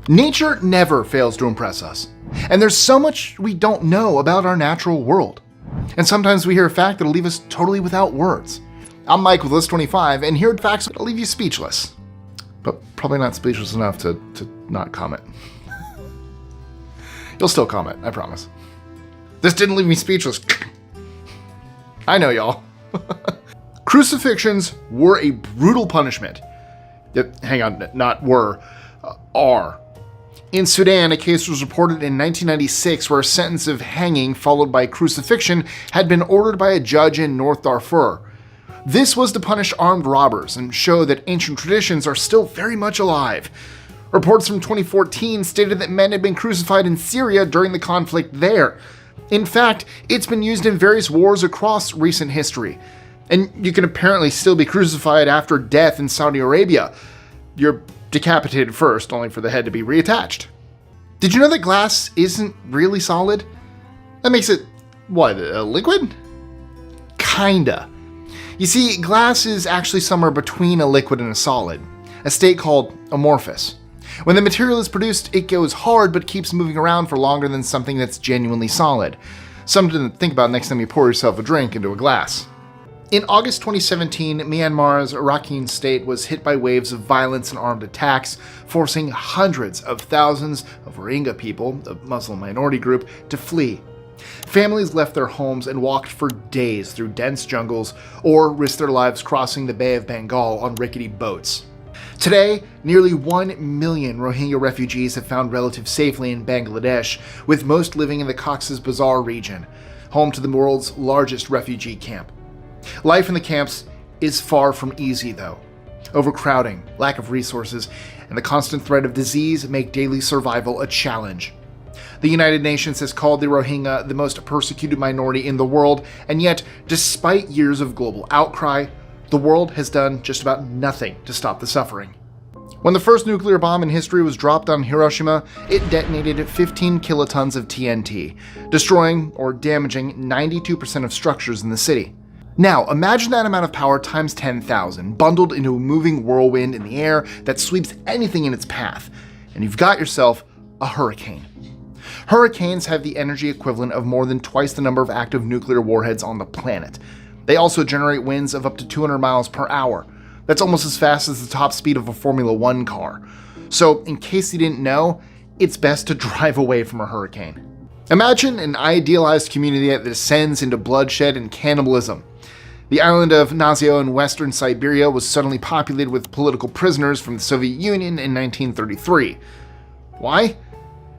Nature never fails to impress us, and there's so much we don't know about our natural world. And sometimes we hear a fact that'll leave us totally without words. I'm Mike with List 25, and here are facts that'll leave you speechless. But probably not speechless enough to not comment. You'll still comment, I promise. This didn't leave me speechless. I know, y'all. Crucifixions were a brutal punishment. Hang on, not were, are. In Sudan, a case was reported in 1996 where a sentence of hanging followed by crucifixion had been ordered by a judge in North Darfur. This was to punish armed robbers and show that ancient traditions are still very much alive. Reports from 2014 stated that men had been crucified in Syria during the conflict there. In fact, it's been used in various wars across recent history. And you can apparently still be crucified after death in Saudi Arabia. You're decapitated first, only for the head to be reattached. Did you know that glass isn't really solid? That makes it, what, a liquid? Kinda. You see, glass is actually somewhere between a liquid and a solid, a state called amorphous. When the material is produced, it goes hard but keeps moving around for longer than something that's genuinely solid. Something to think about next time you pour yourself a drink into a glass. In August 2017, Myanmar's Rakhine state was hit by waves of violence and armed attacks, forcing hundreds of thousands of Rohingya people, a Muslim minority group, to flee. Families left their homes and walked for days through dense jungles or risked their lives crossing the Bay of Bengal on rickety boats. Today, nearly 1 million Rohingya refugees have found relatives safely in Bangladesh, with most living in the Cox's Bazar region, home to the world's largest refugee camp. Life in the camps is far from easy, though. Overcrowding, lack of resources, and the constant threat of disease make daily survival a challenge. The United Nations has called the Rohingya the most persecuted minority in the world, and yet, despite years of global outcry, the world has done just about nothing to stop the suffering. When the first nuclear bomb in history was dropped on Hiroshima, it detonated 15 kilotons of TNT, destroying or damaging 92% of structures in the city. Now, imagine that amount of power times 10,000, bundled into a moving whirlwind in the air that sweeps anything in its path, and you've got yourself a hurricane. Hurricanes have the energy equivalent of more than twice the number of active nuclear warheads on the planet. They also generate winds of up to 200 miles per hour. That's almost as fast as the top speed of a Formula One car. So, in case you didn't know, it's best to drive away from a hurricane. Imagine an idealized community that descends into bloodshed and cannibalism. The island of Nazio in western Siberia was suddenly populated with political prisoners from the Soviet Union in 1933. Why?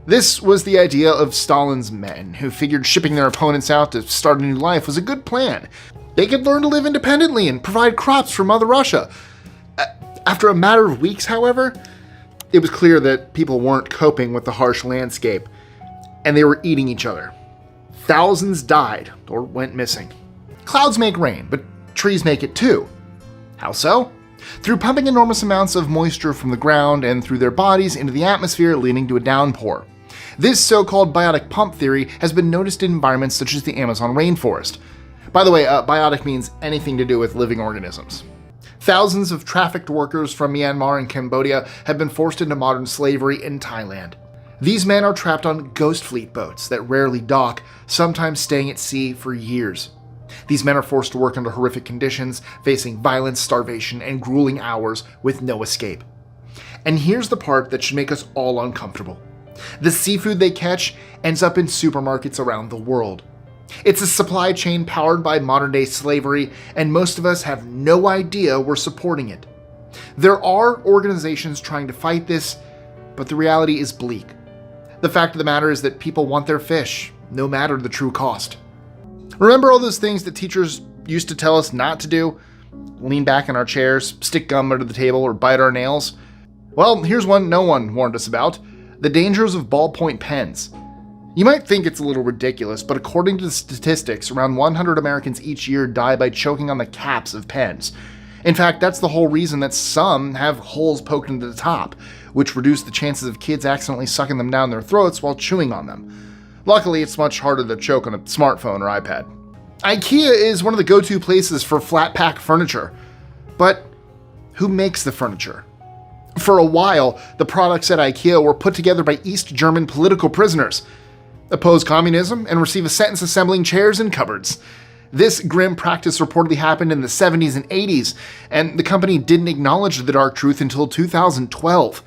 This was the idea of Stalin's men, who figured shipping their opponents out to start a new life was a good plan. They could learn to live independently and provide crops for Mother Russia. After a matter of weeks, however, it was clear that people weren't coping with the harsh landscape, and they were eating each other. Thousands died or went missing. Clouds make rain, but trees make it too. How so? Through pumping enormous amounts of moisture from the ground and through their bodies into the atmosphere, leading to a downpour. This so-called biotic pump theory has been noticed in environments such as the Amazon rainforest. By the way, biotic means anything to do with living organisms. Thousands of trafficked workers from Myanmar and Cambodia have been forced into modern slavery in Thailand. These men are trapped on ghost fleet boats that rarely dock, sometimes staying at sea for years. These men are forced to work under horrific conditions, facing violence, starvation, and grueling hours with no escape. And here's the part that should make us all uncomfortable. The seafood they catch ends up in supermarkets around the world. It's a supply chain powered by modern-day slavery, and most of us have no idea we're supporting it. There are organizations trying to fight this, but the reality is bleak. The fact of the matter is that people want their fish, no matter the true cost. Remember all those things that teachers used to tell us not to do? Lean back in our chairs, stick gum under the table, or bite our nails? Well, here's one no one warned us about: the dangers of ballpoint pens. You might think it's a little ridiculous, but according to the statistics, around 100 Americans each year die by choking on the caps of pens. In fact, that's the whole reason that some have holes poked into the top, which reduce the chances of kids accidentally sucking them down their throats while chewing on them. Luckily, it's much harder to choke on a smartphone or iPad. IKEA is one of the go-to places for flat pack furniture. But who makes the furniture? For a while, the products at IKEA were put together by East German political prisoners, oppose communism, and receive a sentence assembling chairs and cupboards. This grim practice reportedly happened in the 70s and 80s, and the company didn't acknowledge the dark truth until 2012.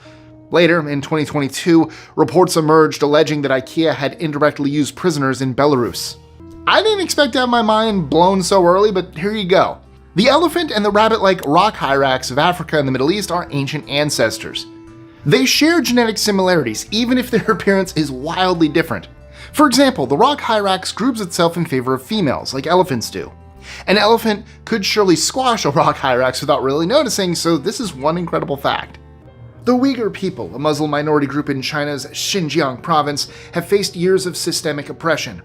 Later, in 2022, reports emerged alleging that IKEA had indirectly used prisoners in Belarus. I didn't expect to have my mind blown so early, but here you go. The elephant and the rabbit-like rock hyrax of Africa and the Middle East are ancient ancestors. They share genetic similarities, even if their appearance is wildly different. For example, the rock hyrax groups itself in favor of females, like elephants do. An elephant could surely squash a rock hyrax without really noticing, so this is one incredible fact. The Uyghur people, a Muslim minority group in China's Xinjiang province, have faced years of systemic oppression.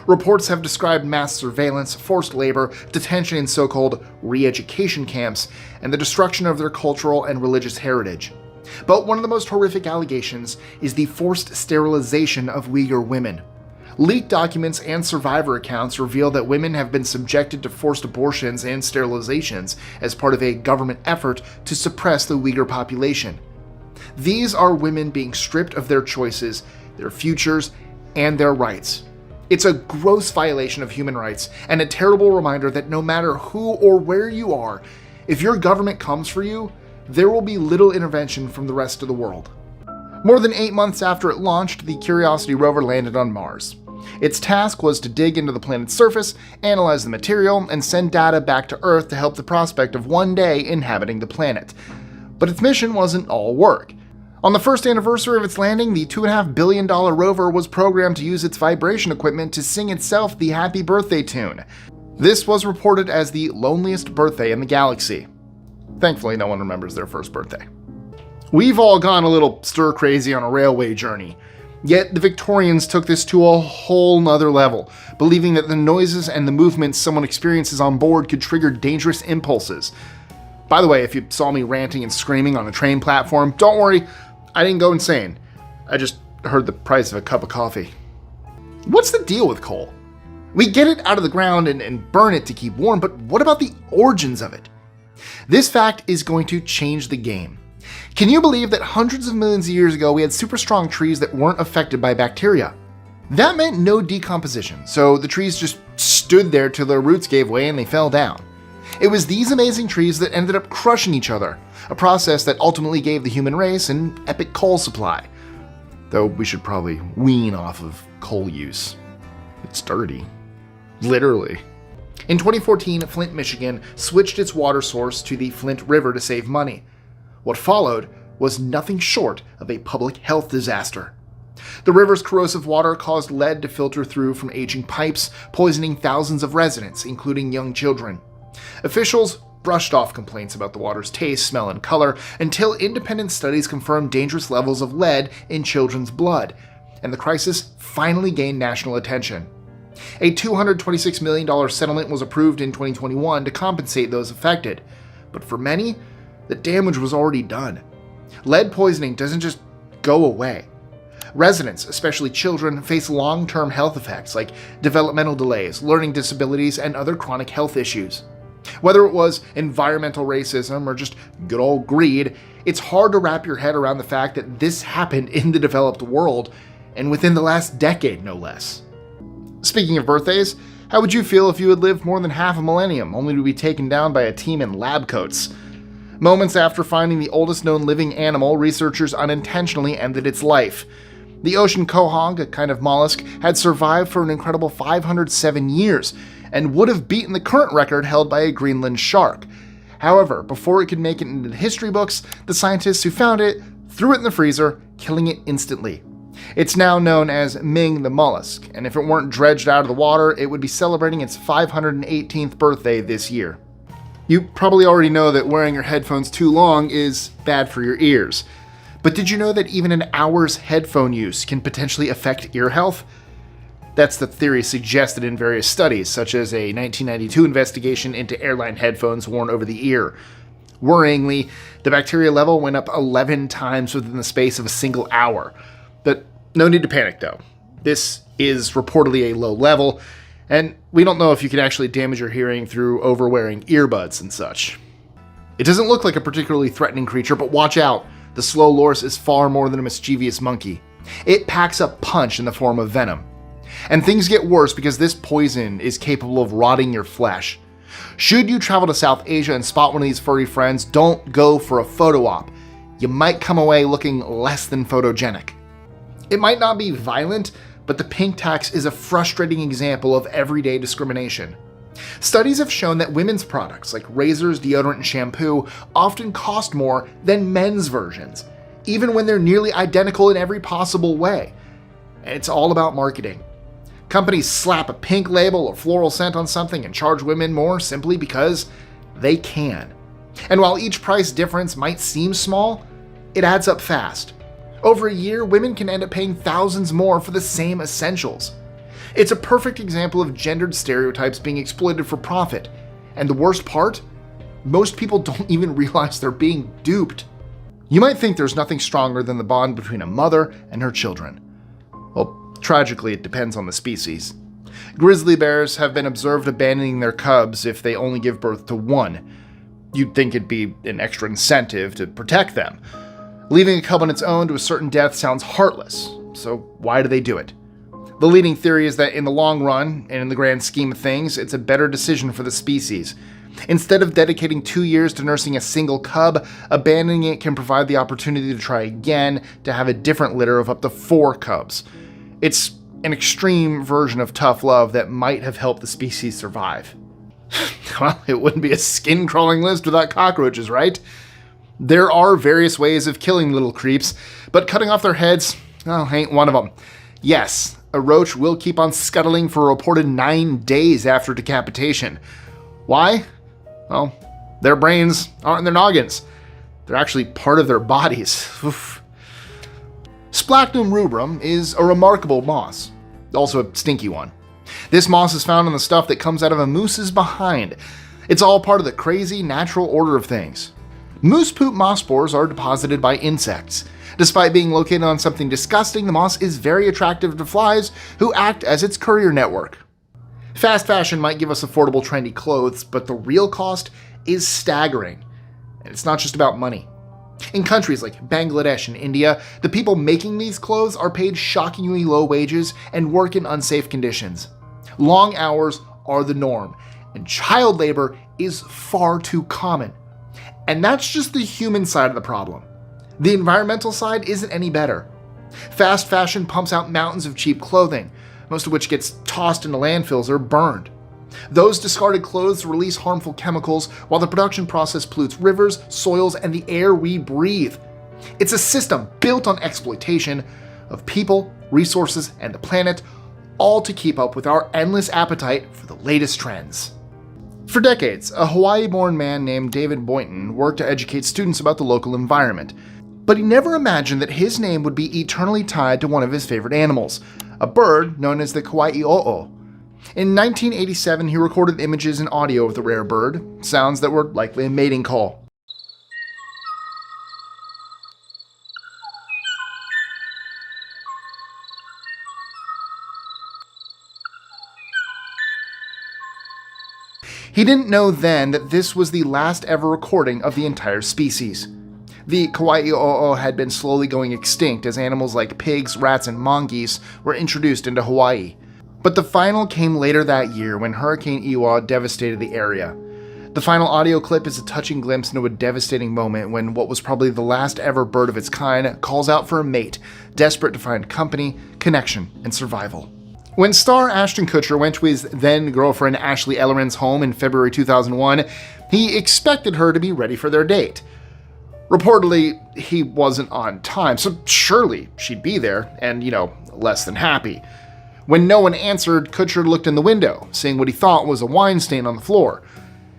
Reports have described mass surveillance, forced labor, detention in so-called re-education camps, and the destruction of their cultural and religious heritage. But one of the most horrific allegations is the forced sterilization of Uyghur women. Leaked documents and survivor accounts reveal that women have been subjected to forced abortions and sterilizations as part of a government effort to suppress the Uyghur population. These are women being stripped of their choices, their futures, and their rights. It's a gross violation of human rights and a terrible reminder that no matter who or where you are, if your government comes for you, there will be little intervention from the rest of the world. More than 8 months after it launched, the Curiosity rover landed on Mars. Its task was to dig into the planet's surface, analyze the material, and send data back to Earth to help the prospect of one day inhabiting the planet. But its mission wasn't all work. On the first anniversary of its landing, the $2.5 billion rover was programmed to use its vibration equipment to sing itself the happy birthday tune. This was reported as the loneliest birthday in the galaxy. Thankfully, no one remembers their first birthday. We've all gone a little stir-crazy on a railway journey. Yet the Victorians took this to a whole nother level, believing that the noises and the movements someone experiences on board could trigger dangerous impulses. By the way, if you saw me ranting and screaming on a train platform, don't worry, I didn't go insane. I just heard the price of a cup of coffee. What's the deal with coal? We get it out of the ground and burn it to keep warm, but what about the origins of it? This fact is going to change the game. Can you believe that hundreds of millions of years ago we had super strong trees that weren't affected by bacteria? That meant no decomposition, so the trees just stood there till their roots gave way and they fell down. It was these amazing trees that ended up crushing each other, a process that ultimately gave the human race an epic coal supply. Though we should probably wean off of coal use. It's dirty. Literally. In 2014, Flint, Michigan switched its water source to the Flint River to save money. What followed was nothing short of a public health disaster. The river's corrosive water caused lead to filter through from aging pipes, poisoning thousands of residents, including young children. Officials brushed off complaints about the water's taste, smell, and color until independent studies confirmed dangerous levels of lead in children's blood, and the crisis finally gained national attention. A $226 million settlement was approved in 2021 to compensate those affected, but for many, the damage was already done. Lead poisoning doesn't just go away. Residents, especially children, face long-term health effects like developmental delays, learning disabilities, and other chronic health issues. Whether it was environmental racism or just good old greed, it's hard to wrap your head around the fact that this happened in the developed world, and within the last decade, no less. Speaking of birthdays, how would you feel if you had lived more than half a millennium, only to be taken down by a team in lab coats? Moments after finding the oldest known living animal, researchers unintentionally ended its life. The ocean quahog, a kind of mollusk, had survived for an incredible 507 years, and would have beaten the current record held by a Greenland shark. However, before it could make it into the history books, the scientists who found it threw it in the freezer, killing it instantly. It's now known as Ming the mollusk, and if it weren't dredged out of the water, it would be celebrating its 518th birthday this year. You probably already know that wearing your headphones too long is bad for your ears. But did you know that even an hour's headphone use can potentially affect ear health? That's the theory suggested in various studies, such as a 1992 investigation into airline headphones worn over the ear. Worryingly, the bacteria level went up 11 times within the space of a single hour. But no need to panic, though. This is reportedly a low level, and we don't know if you can actually damage your hearing through overwearing earbuds and such. It doesn't look like a particularly threatening creature, but watch out. The slow loris is far more than a mischievous monkey. It packs a punch in the form of venom. And things get worse because this poison is capable of rotting your flesh. Should you travel to South Asia and spot one of these furry friends, don't go for a photo op. You might come away looking less than photogenic. It might not be violent, but the pink tax is a frustrating example of everyday discrimination. Studies have shown that women's products like razors, deodorant, and shampoo often cost more than men's versions, even when they're nearly identical in every possible way. And it's all about marketing. Companies slap a pink label or floral scent on something and charge women more simply because they can. And while each price difference might seem small, it adds up fast. Over a year, women can end up paying thousands more for the same essentials. It's a perfect example of gendered stereotypes being exploited for profit. And the worst part? Most people don't even realize they're being duped. You might think there's nothing stronger than the bond between a mother and her children. Well, tragically, it depends on the species. Grizzly bears have been observed abandoning their cubs if they only give birth to one. You'd think it'd be an extra incentive to protect them. Leaving a cub on its own to a certain death sounds heartless, so why do they do it? The leading theory is that in the long run, and in the grand scheme of things, it's a better decision for the species. Instead of dedicating 2 years to nursing a single cub, abandoning it can provide the opportunity to try again to have a different litter of up to 4 cubs. It's an extreme version of tough love that might have helped the species survive. Well, it wouldn't be a skin-crawling list without cockroaches, right? There are various ways of killing little creeps, but cutting off their heads, well, ain't one of them. Yes, a roach will keep on scuttling for a reported 9 days after decapitation. Why? Well, their brains aren't in their noggins. They're actually part of their bodies. Oof. Splachnum rubrum is a remarkable moss, also a stinky one. This moss is found in the stuff that comes out of a moose's behind. It's all part of the crazy natural order of things. Moose poop moss spores are deposited by insects. Despite being located on something disgusting, the moss is very attractive to flies who act as its courier network. Fast fashion might give us affordable, trendy clothes, but the real cost is staggering. And it's not just about money. In countries like Bangladesh and India, the people making these clothes are paid shockingly low wages and work in unsafe conditions. Long hours are the norm, and child labor is far too common. And that's just the human side of the problem. The environmental side isn't any better. Fast fashion pumps out mountains of cheap clothing, most of which gets tossed into landfills or burned. Those discarded clothes release harmful chemicals while the production process pollutes rivers, soils, and the air we breathe. It's a system built on exploitation of people, resources, and the planet, all to keep up with our endless appetite for the latest trends. For decades, a Hawaii-born man named David Boynton worked to educate students about the local environment, but he never imagined that his name would be eternally tied to one of his favorite animals, a bird known as the Kauai'o'o. In 1987, he recorded images and audio of the rare bird, sounds that were likely a mating call. He didn't know then that this was the last ever recording of the entire species. The Kauai'o'o had been slowly going extinct as animals like pigs, rats, and mongoose were introduced into Hawaii. But the final came later that year when Hurricane Iwa devastated the area. The final audio clip is a touching glimpse into a devastating moment when what was probably the last ever bird of its kind calls out for a mate, desperate to find company, connection, and survival. When star Ashton Kutcher went to his then-girlfriend Ashley Elleren's home in February 2001, he expected her to be ready for their date. Reportedly, he wasn't on time, so surely she'd be there, and, less than happy. When no one answered, Kutcher looked in the window, seeing what he thought was a wine stain on the floor.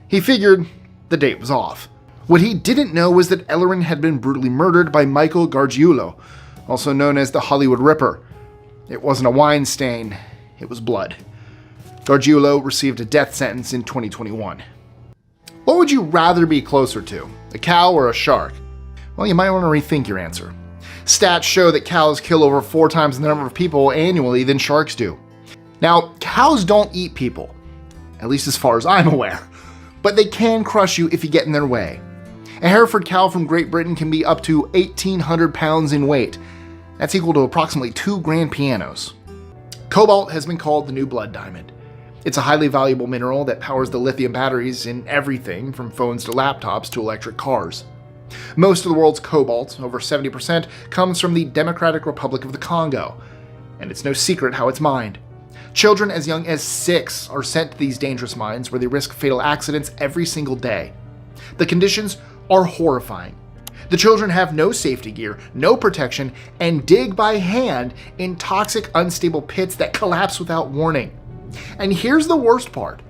He figured the date was off. What he didn't know was that Elleren had been brutally murdered by Michael Gargiulo, also known as the Hollywood Ripper. It wasn't a wine stain, it was blood. Gargiulo received a death sentence in 2021. What would you rather be closer to, a cow or a shark? Well, you might want to rethink your answer. Stats show that cows kill over 4 times the number of people annually than sharks do. Now, cows don't eat people, at least as far as I'm aware, but they can crush you if you get in their way. A Hereford cow from Great Britain can be up to 1,800 pounds in weight. That's equal to approximately 2 grand pianos. Cobalt has been called the new blood diamond. It's a highly valuable mineral that powers the lithium batteries in everything from phones to laptops to electric cars. Most of the world's cobalt, over 70%, comes from the Democratic Republic of the Congo, and it's no secret how it's mined. Children as young as 6 are sent to these dangerous mines where they risk fatal accidents every single day. The conditions are horrifying. The children have no safety gear, no protection, and dig by hand in toxic, unstable pits that collapse without warning. And here's the worst part.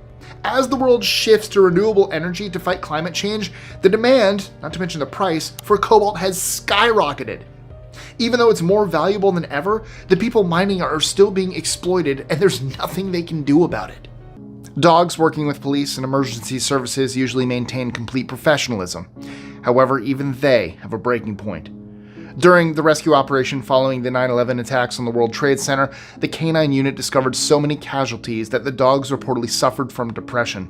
As the world shifts to renewable energy to fight climate change, the demand, not to mention the price, for cobalt has skyrocketed. Even though it's more valuable than ever, the people mining are still being exploited and there's nothing they can do about it. Dogs working with police and emergency services usually maintain complete professionalism. However, even they have a breaking point. During the rescue operation following the 9/11 attacks on the World Trade Center, the canine unit discovered so many casualties that the dogs reportedly suffered from depression.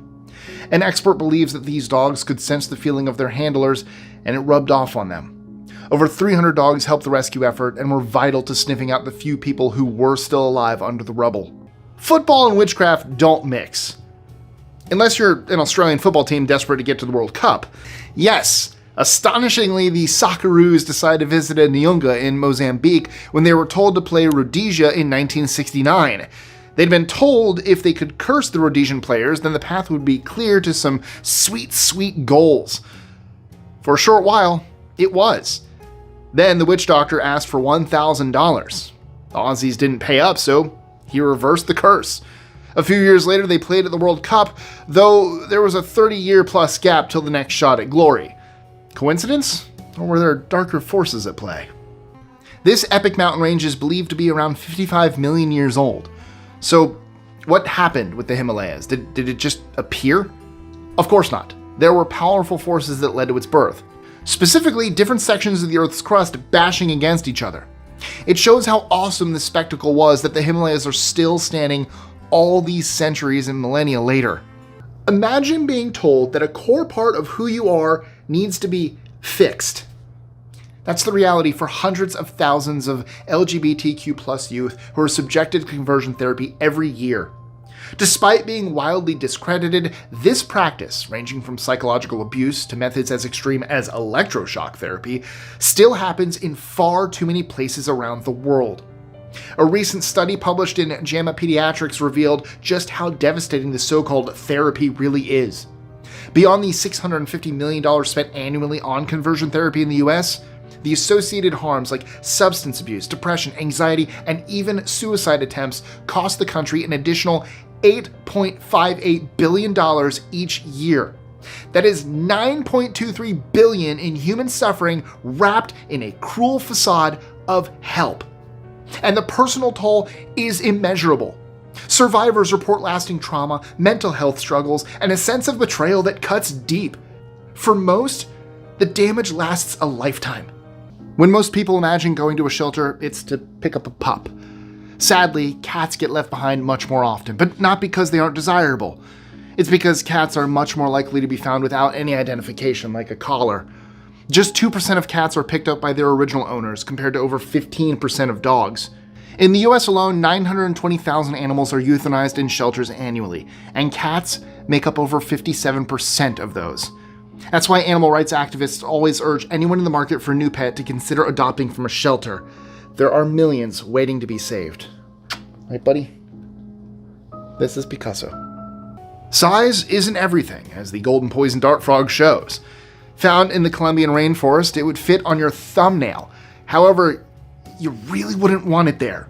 An expert believes that these dogs could sense the feeling of their handlers, and it rubbed off on them. Over 300 dogs helped the rescue effort and were vital to sniffing out the few people who were still alive under the rubble. Football and witchcraft don't mix. Unless you're an Australian football team desperate to get to the World Cup. Yes, astonishingly, the Socceroos decided to visit a Nyunga in Mozambique when they were told to play Rhodesia in 1969. They'd been told if they could curse the Rhodesian players, then the path would be clear to some sweet, sweet goals. For a short while, it was. Then the witch doctor asked for $1,000. The Aussies didn't pay up, so he reversed the curse. A few years later, they played at the World Cup, though there was a 30-year-plus gap till the next shot at glory. Coincidence? Or were there darker forces at play? This epic mountain range is believed to be around 55 million years old. So, what happened with the Himalayas? Did it just appear? Of course not. There were powerful forces that led to its birth. Specifically, different sections of the Earth's crust bashing against each other. It shows how awesome the spectacle was that the Himalayas are still standing all these centuries and millennia later. Imagine being told that a core part of who you are needs to be fixed. That's the reality for hundreds of thousands of LGBTQ+ youth who are subjected to conversion therapy every year. Despite being wildly discredited, this practice, ranging from psychological abuse to methods as extreme as electroshock therapy, still happens in far too many places around the world. A recent study published in JAMA Pediatrics revealed just how devastating the so-called therapy really is. Beyond the $650 million spent annually on conversion therapy in the US, the associated harms like substance abuse, depression, anxiety, and even suicide attempts cost the country an additional $8.58 billion each year. That is $9.23 billion in human suffering wrapped in a cruel facade of help. And the personal toll is immeasurable. Survivors report lasting trauma, mental health struggles, and a sense of betrayal that cuts deep. For most, the damage lasts a lifetime. When most people imagine going to a shelter, it's to pick up a pup. Sadly, cats get left behind much more often, but not because they aren't desirable. It's because cats are much more likely to be found without any identification, like a collar. Just 2% of cats are picked up by their original owners, compared to over 15% of dogs. In the US alone, 920,000 animals are euthanized in shelters annually, and cats make up over 57% of those. That's why animal rights activists always urge anyone in the market for a new pet to consider adopting from a shelter. There are millions waiting to be saved. Right, buddy? This is Picasso. Size isn't everything, as the golden poison dart frog shows. Found in the Colombian rainforest, it would fit on your thumbnail. However, you really wouldn't want it there.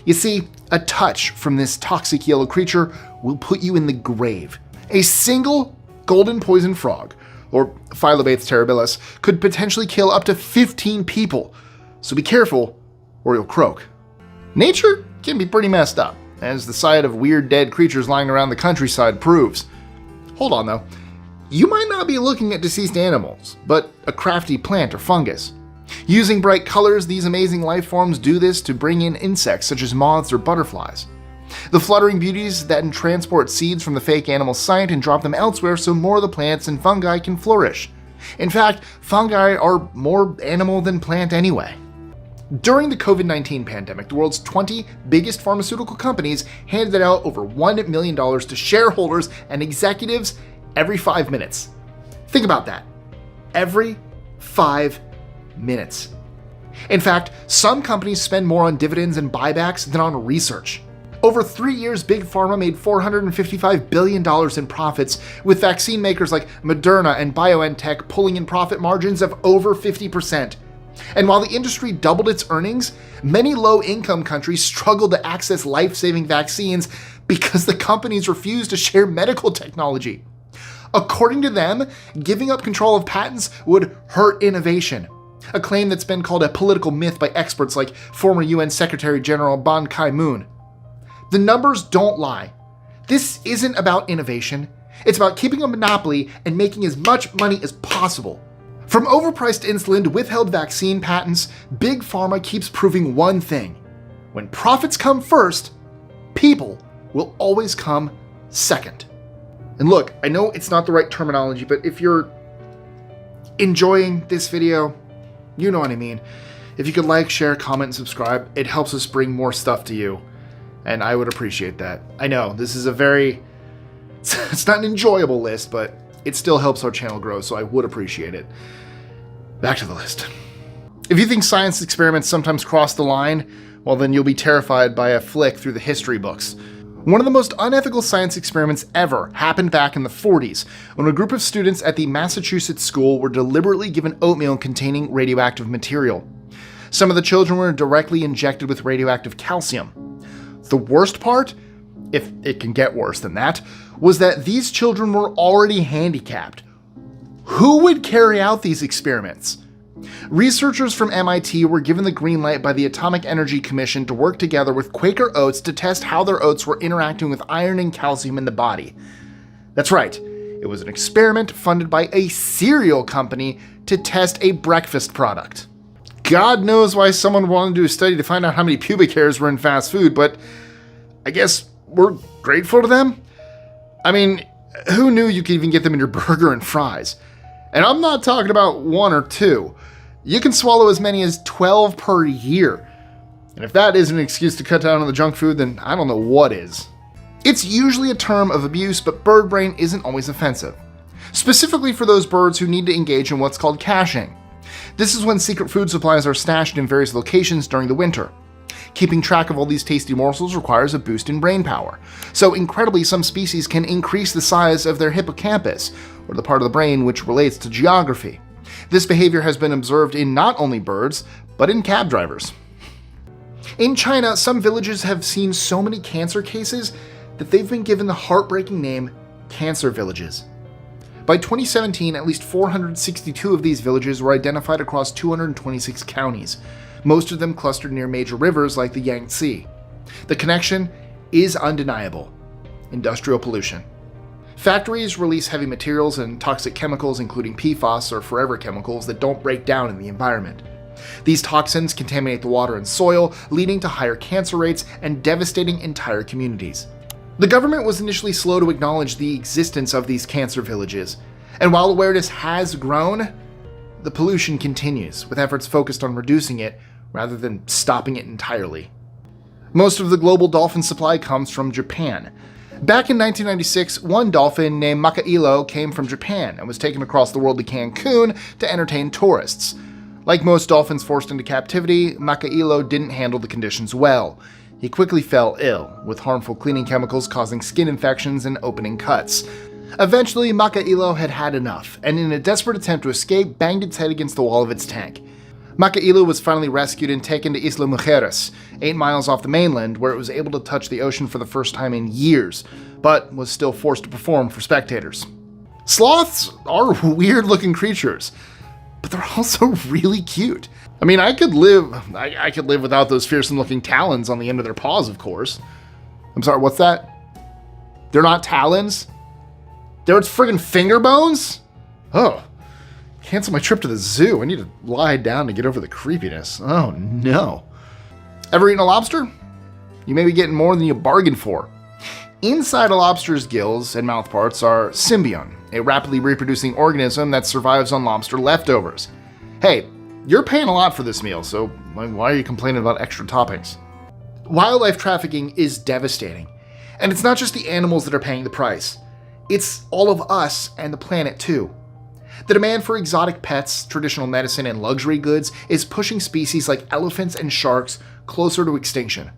You see, a touch from this toxic yellow creature will put you in the grave. A single golden poison frog, or Phyllobates terribilis, could potentially kill up to 15 people. So be careful, or you'll croak. Nature can be pretty messed up, as the sight of weird dead creatures lying around the countryside proves. Hold on though. You might not be looking at deceased animals, but a crafty plant or fungus. Using bright colors, these amazing life forms do this to bring in insects such as moths or butterflies. The fluttering beauties then transport seeds from the fake animal's site and drop them elsewhere so more of the plants and fungi can flourish. In fact, fungi are more animal than plant anyway. During the COVID-19 pandemic, the world's 20 biggest pharmaceutical companies handed out over $1 million to shareholders and executives every 5 minutes. Think about that. Every 5 minutes. In fact, some companies spend more on dividends and buybacks than on research. Over 3 years, Big Pharma made $455 billion in profits, with vaccine makers like Moderna and BioNTech pulling in profit margins of over 50%. And while the industry doubled its earnings, many low-income countries struggled to access life-saving vaccines because the companies refused to share medical technology. According to them, giving up control of patents would hurt innovation, a claim that's been called a political myth by experts like former UN Secretary General Ban Ki-moon. The numbers don't lie. This isn't about innovation. It's about keeping a monopoly and making as much money as possible. From overpriced insulin to withheld vaccine patents, Big Pharma keeps proving one thing. When profits come first, people will always come second. And look, I know it's not the right terminology, but if you're enjoying this video, you know what I mean. If you could like, share, comment, and subscribe, it helps us bring more stuff to you. And I would appreciate that. I know, this is it's not an enjoyable list, but it still helps our channel grow, so I would appreciate it. Back to the list. If you think science experiments sometimes cross the line, well then you'll be terrified by a flick through the history books. One of the most unethical science experiments ever happened back in the 40s, when a group of students at the Massachusetts school were deliberately given oatmeal containing radioactive material. Some of the children were directly injected with radioactive calcium. The worst part, if it can get worse than that, was that these children were already handicapped. Who would carry out these experiments? Researchers from MIT were given the green light by the Atomic Energy Commission to work together with Quaker Oats to test how their oats were interacting with iron and calcium in the body. That's right, it was an experiment funded by a cereal company to test a breakfast product. God knows why someone wanted to do a study to find out how many pubic hairs were in fast food, but I guess we're grateful to them? I mean, who knew you could even get them in your burger and fries? And I'm not talking about 1 or 2. You can swallow as many as 12 per year. And if that isn't an excuse to cut down on the junk food, then I don't know what is. It's usually a term of abuse, but bird brain isn't always offensive. Specifically for those birds who need to engage in what's called caching. This is when secret food supplies are stashed in various locations during the winter. Keeping track of all these tasty morsels requires a boost in brain power. So incredibly, some species can increase the size of their hippocampus, or the part of the brain which relates to geography. This behavior has been observed in not only birds, but in cab drivers. In China, some villages have seen so many cancer cases that they've been given the heartbreaking name cancer villages. By 2017, at least 462 of these villages were identified across 226 counties, most of them clustered near major rivers like the Yangtze. The connection is undeniable: industrial pollution. Factories release heavy materials and toxic chemicals, including PFAS or forever chemicals that don't break down in the environment. These toxins contaminate the water and soil, leading to higher cancer rates and devastating entire communities. The government was initially slow to acknowledge the existence of these cancer villages, and while awareness has grown, the pollution continues, with efforts focused on reducing it rather than stopping it entirely. Most of the global dolphin supply comes from Japan. Back in 1996, one dolphin named Makailo came from Japan and was taken across the world to Cancun to entertain tourists. Like most dolphins forced into captivity, Makailo didn't handle the conditions well. He quickly fell ill, with harmful cleaning chemicals causing skin infections and opening cuts. Eventually, Makailo had had enough, and in a desperate attempt to escape, banged its head against the wall of its tank. Makailo was finally rescued and taken to Isla Mujeres, 8 miles off the mainland, where it was able to touch the ocean for the first time in years, but was still forced to perform for spectators. Sloths are weird-looking creatures, but they're also really cute. I mean, I could live without those fearsome-looking talons on the end of their paws, of course. I'm sorry, what's that? They're not talons? They're its friggin' finger bones? Oh. Cancel my trip to the zoo. I need to lie down to get over the creepiness. Oh no. Ever eaten a lobster? You may be getting more than you bargained for. Inside a lobster's gills and mouthparts are symbiont, a rapidly reproducing organism that survives on lobster leftovers. Hey, you're paying a lot for this meal, so why are you complaining about extra toppings? Wildlife trafficking is devastating, and it's not just the animals that are paying the price. It's all of us and the planet too. The demand for exotic pets, traditional medicine, and luxury goods is pushing species like elephants and sharks closer to extinction.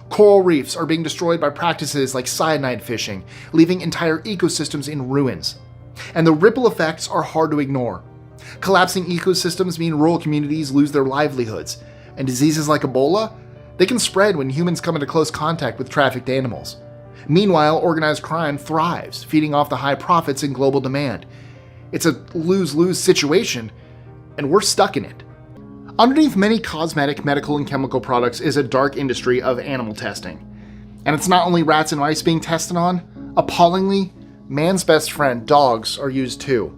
Coral reefs are being destroyed by practices like cyanide fishing, leaving entire ecosystems in ruins. And the ripple effects are hard to ignore. Collapsing ecosystems mean rural communities lose their livelihoods, and diseases like Ebola, they can spread when humans come into close contact with trafficked animals. Meanwhile, organized crime thrives, feeding off the high profits and global demand. It's a lose-lose situation, and we're stuck in it. Underneath many cosmetic, medical, and chemical products is a dark industry of animal testing. And it's not only rats and mice being tested on. Appallingly, man's best friend, dogs, are used too.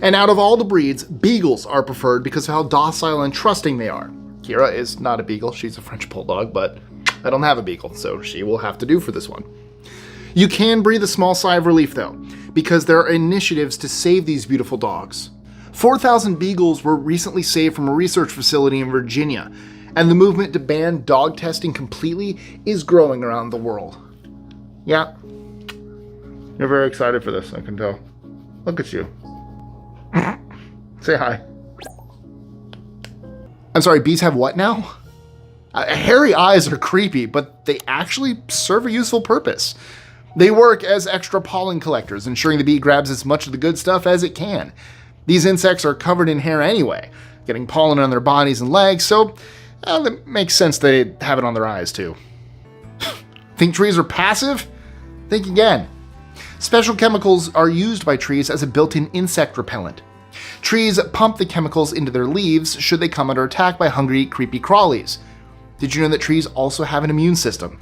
And out of all the breeds, beagles are preferred because of how docile and trusting they are. Kira is not a beagle, she's a French bulldog, but I don't have a beagle, so she will have to do for this one. You can breathe a small sigh of relief though, because there are initiatives to save these beautiful dogs. 4,000 beagles were recently saved from a research facility in Virginia, and the movement to ban dog testing completely is growing around the world. Yeah, you're very excited for this, I can tell. Look at you. Say hi. I'm sorry, bees have what now? Hairy eyes are creepy, but they actually serve a useful purpose. They work as extra pollen collectors, ensuring the bee grabs as much of the good stuff as it can. These insects are covered in hair anyway, getting pollen on their bodies and legs, so it makes sense they have it on their eyes too. Think trees are passive? Think again. Special chemicals are used by trees as a built-in insect repellent. Trees pump the chemicals into their leaves should they come under attack by hungry, creepy crawlies. Did you know that trees also have an immune system?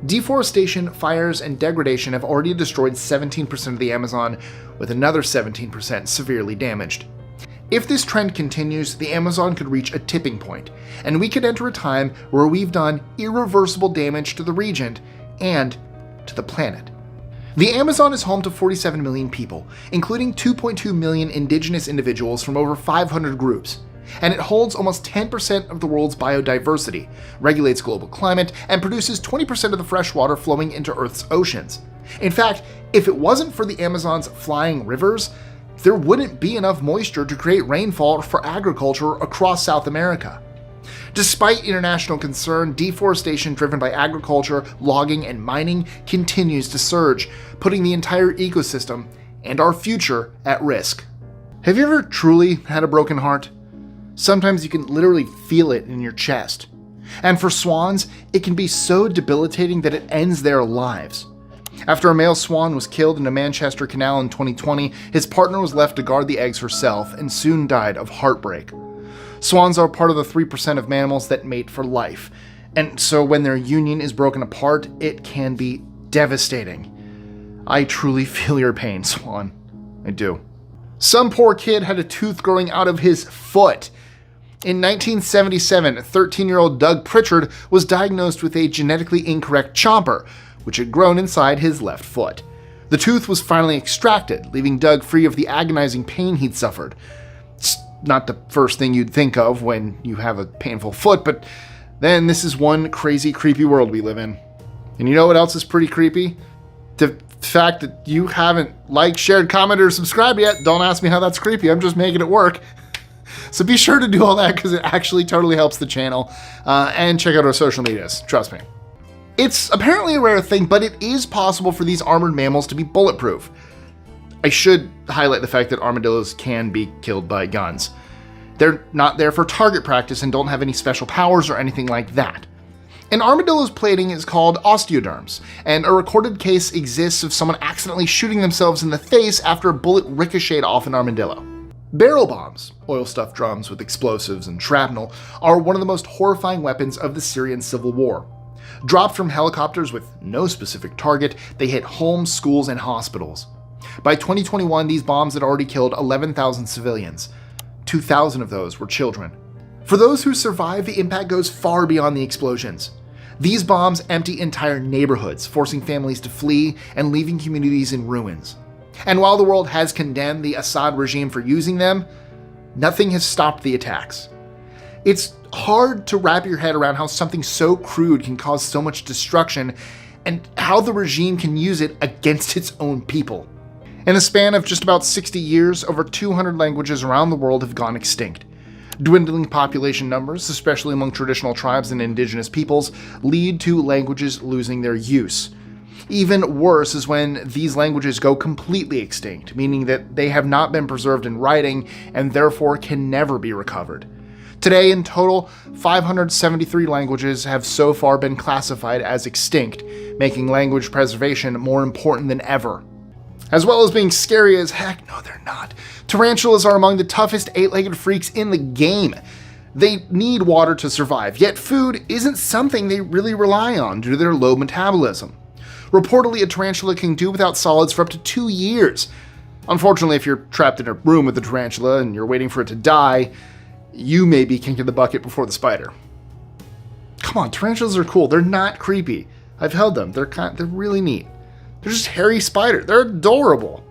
Deforestation, fires, and degradation have already destroyed 17% of the Amazon, with another 17% severely damaged. If this trend continues, the Amazon could reach a tipping point, and we could enter a time where we've done irreversible damage to the region and to the planet. The Amazon is home to 47 million people, including 2.2 million indigenous individuals from over 500 groups. And it holds almost 10% of the world's biodiversity, regulates global climate, and produces 20% of the fresh water flowing into Earth's oceans. In fact, if it wasn't for the Amazon's flying rivers, there wouldn't be enough moisture to create rainfall for agriculture across South America. Despite international concern, deforestation driven by agriculture, logging, and mining continues to surge, putting the entire ecosystem and our future at risk. Have you ever truly had a broken heart? Sometimes you can literally feel it in your chest. And for swans, it can be so debilitating that it ends their lives. After a male swan was killed in a Manchester canal in 2020, his partner was left to guard the eggs herself and soon died of heartbreak. Swans are part of the 3% of mammals that mate for life, and so when their union is broken apart, it can be devastating. I truly feel your pain, Swan. I do. Some poor kid had a tooth growing out of his foot. In 1977, 13-year-old Doug Pritchard was diagnosed with a genetically incorrect chomper, which had grown inside his left foot. The tooth was finally extracted, leaving Doug free of the agonizing pain he'd suffered. It's not the first thing you'd think of when you have a painful foot, but then this is one crazy, creepy world we live in. And you know what else is pretty creepy? The fact that you haven't liked, shared, commented, or subscribed yet. Don't ask me how that's creepy, I'm just making it work. So be sure to do all that because it actually totally helps the channel. And check out our social medias, trust me. It's apparently a rare thing, but it is possible for these armored mammals to be bulletproof. I should highlight the fact that armadillos can be killed by guns. They're not there for target practice and don't have any special powers or anything like that. An armadillo's plating is called osteoderms, and a recorded case exists of someone accidentally shooting themselves in the face after a bullet ricocheted off an armadillo. Barrel bombs, oil-stuffed drums with explosives and shrapnel, are one of the most horrifying weapons of the Syrian civil war. Dropped from helicopters with no specific target, they hit homes, schools, and hospitals. By 2021, these bombs had already killed 11,000 civilians. 2,000 of those were children. For those who survive, the impact goes far beyond the explosions. These bombs empty entire neighborhoods, forcing families to flee and leaving communities in ruins. And while the world has condemned the Assad regime for using them, nothing has stopped the attacks. It's hard to wrap your head around how something so crude can cause so much destruction and how the regime can use it against its own people. In the span of just about 60 years, over 200 languages around the world have gone extinct. Dwindling population numbers, especially among traditional tribes and indigenous peoples, lead to languages losing their use. Even worse is when these languages go completely extinct, meaning that they have not been preserved in writing and therefore can never be recovered. Today, in total, 573 languages have so far been classified as extinct, making language preservation more important than ever. As well as being scary as heck, no they're not, tarantulas are among the toughest eight-legged freaks in the game. They need water to survive, yet food isn't something they really rely on due to their low metabolism. Reportedly, a tarantula can do without solids for up to 2 years. Unfortunately, if you're trapped in a room with a tarantula and you're waiting for it to die, you may be kicking the bucket before the spider. Come on, tarantulas are cool. They're not creepy. I've held them. They're really neat. They're just hairy spiders. They're adorable.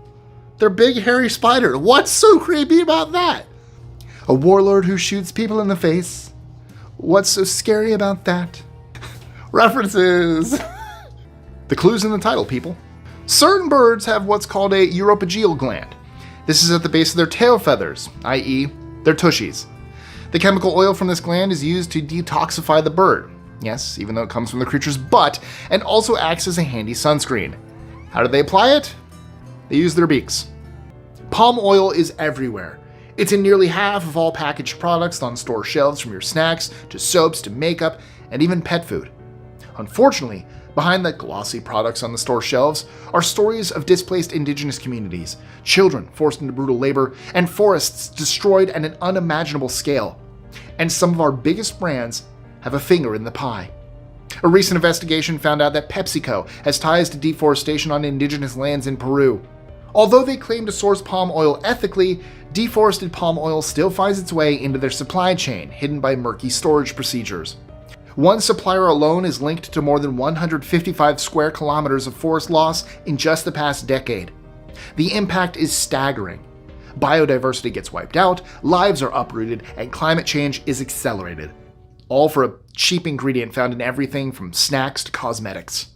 They're big hairy spiders. What's so creepy about that? A warlord who shoots people in the face. What's so scary about that? References. The clue's in the title, people. Certain birds have what's called a uropygial gland. This is at the base of their tail feathers, i.e. their tushies. The chemical oil from this gland is used to detoxify the bird. Yes, even though it comes from the creature's butt, and also acts as a handy sunscreen. How do they apply it? They use their beaks. Palm oil is everywhere. It's in nearly half of all packaged products on store shelves, from your snacks to soaps to makeup and even pet food. Unfortunately, behind the glossy products on the store shelves are stories of displaced indigenous communities, children forced into brutal labor, and forests destroyed at an unimaginable scale. And some of our biggest brands have a finger in the pie. A recent investigation found out that PepsiCo has ties to deforestation on indigenous lands in Peru. Although they claim to source palm oil ethically, deforested palm oil still finds its way into their supply chain, hidden by murky storage procedures. One supplier alone is linked to more than 155 square kilometers of forest loss in just the past decade. The impact is staggering. Biodiversity gets wiped out, lives are uprooted, and climate change is accelerated. All for a cheap ingredient found in everything from snacks to cosmetics.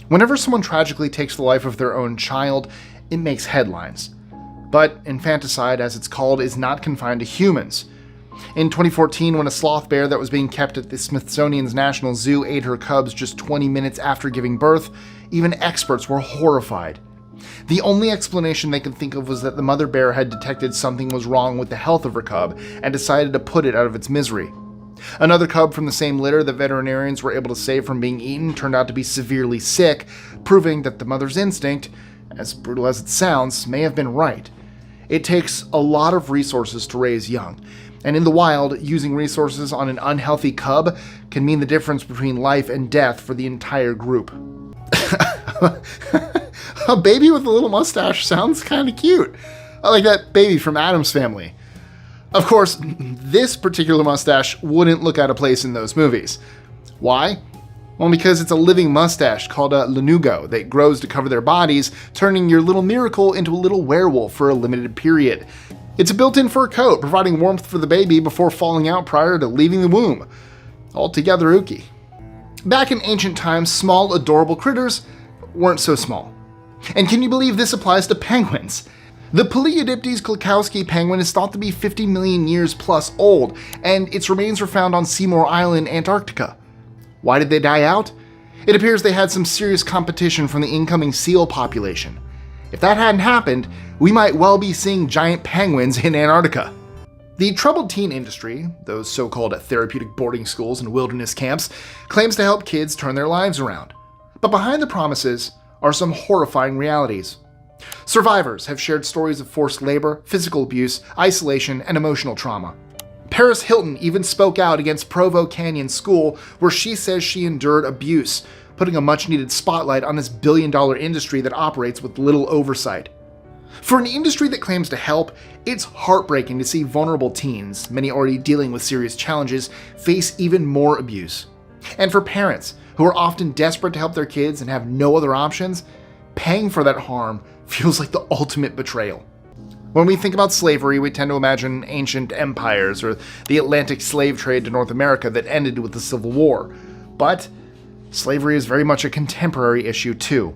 Whenever someone tragically takes the life of their own child, it makes headlines. But infanticide, as it's called, is not confined to humans. In 2014, when a sloth bear that was being kept at the Smithsonian's National Zoo ate her cubs just 20 minutes after giving birth, even experts were horrified. The only explanation they could think of was that the mother bear had detected something was wrong with the health of her cub and decided to put it out of its misery. Another cub from the same litter that veterinarians were able to save from being eaten turned out to be severely sick, proving that the mother's instinct, as brutal as it sounds, may have been right. It takes a lot of resources to raise young, and in the wild, using resources on an unhealthy cub can mean the difference between life and death for the entire group. A baby with a little mustache sounds kind of cute. I like that baby from Addams Family. Of course, this particular mustache wouldn't look out of place in those movies. Why? Well, because it's a living mustache called a lanugo that grows to cover their bodies, turning your little miracle into a little werewolf for a limited period. It's a built-in fur coat, providing warmth for the baby before falling out prior to leaving the womb. Altogether ooky. Back in ancient times, small, adorable critters weren't so small. And can you believe this applies to penguins? The Pleiadiptes klekowski penguin is thought to be 50 million years plus old, and its remains were found on Seymour Island, Antarctica. Why did they die out? It appears they had some serious competition from the incoming seal population. If that hadn't happened, we might well be seeing giant penguins in Antarctica. The troubled teen industry, those so-called therapeutic boarding schools and wilderness camps, claims to help kids turn their lives around. But behind the promises are some horrifying realities. Survivors have shared stories of forced labor, physical abuse, isolation, and emotional trauma. Paris Hilton even spoke out against Provo Canyon School, where she says she endured abuse, putting a much-needed spotlight on this billion-dollar industry that operates with little oversight. For an industry that claims to help, it's heartbreaking to see vulnerable teens, many already dealing with serious challenges, face even more abuse. And for parents, who are often desperate to help their kids and have no other options, paying for that harm feels like the ultimate betrayal. When we think about slavery, we tend to imagine ancient empires or the Atlantic slave trade to North America that ended with the Civil War. But slavery is very much a contemporary issue too.